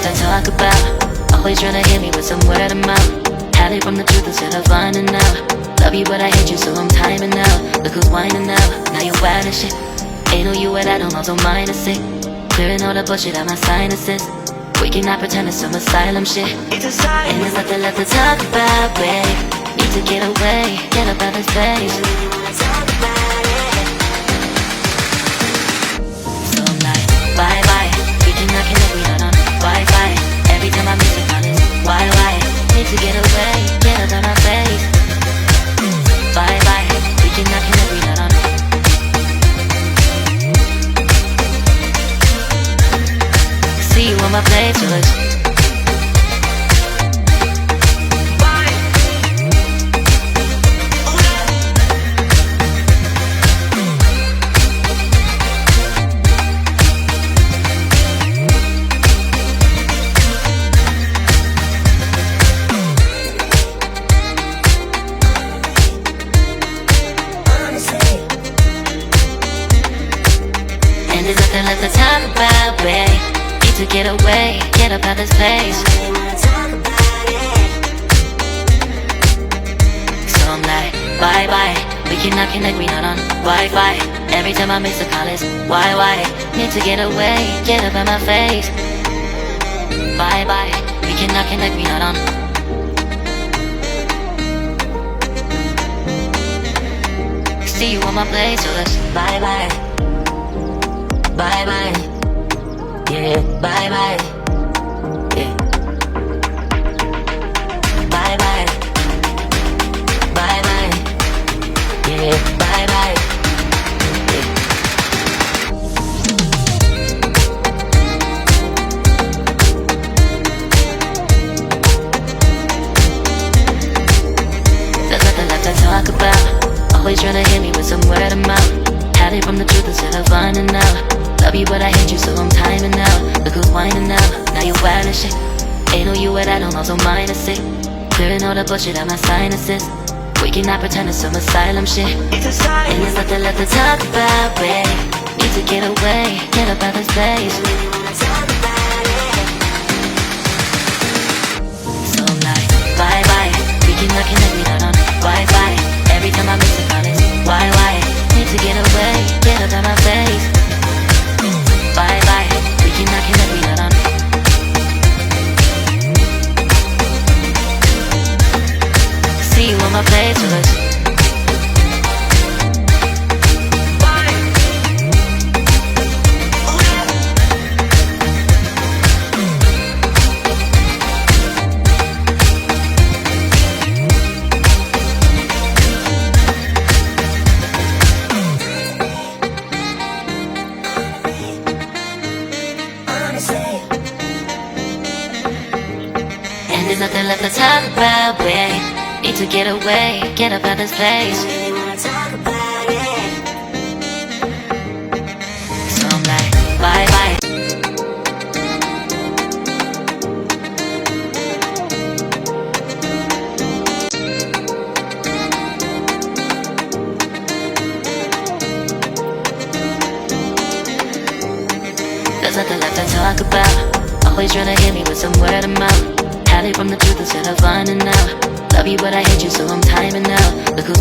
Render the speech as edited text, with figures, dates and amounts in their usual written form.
to talk about. Always trying to hit me with some word of mouth. Had it from the truth instead of finding out. Love you but I hate you so I'm timing out. Look who's whining now, now you wild and shit. Ain't no you at all, also minus it. Clearing all the bullshit out my sinuses. We cannot pretend it's some asylum shit. And there's nothing left to talk about, babe. Need to get away, get up out this place. So I'm like, bye bye. We cannot connect, we not on Wi-Fi. Every time I miss it, on this why? Need to get away, get up out my face. Bye bye. We cannot connect, we not on. See you on my playlist. And there's nothing left to talk about, babe. Need to get away, get up out this place. So I'm like, bye bye. We cannot connect, we not on Wi-Fi. Every time I miss a call it's why? Need to get away, get up out my face. Bye bye. We cannot connect, we not on. See you on my place, so let's bye bye. Bye bye, yeah, bye bye, yeah. Bye bye, bye bye, yeah, bye bye, yeah. There's nothing left to talk about. Always trying to hit me with some word of mouth. Had it from the truth instead of finding out. Love you but I hate you so I'm timing out. Look who's whining now, now you wild and shit. Ain't no you at all, also minus it. Clearing all the bullshit out my sinuses. We cannot pretend it's some asylum shit. And there's nothing left to talk about, babe. Need to get away, get up out this place. So I'm like, bye bye. We cannot connect, we not on Wi-Fi. Every time I miss a call it's why? Need to get away, get up out my face. Bye bye, we cannot connect, we not on. See you on my playlist. And there's nothing left to talk about, babe. Need to get away, get up out this place. So I'm like, bye bye. There's nothing left to talk about. Always trying to hit me with some word of mouth. Had it from the truth instead of finding out. Love you but I hate you so I'm timing out. Look who's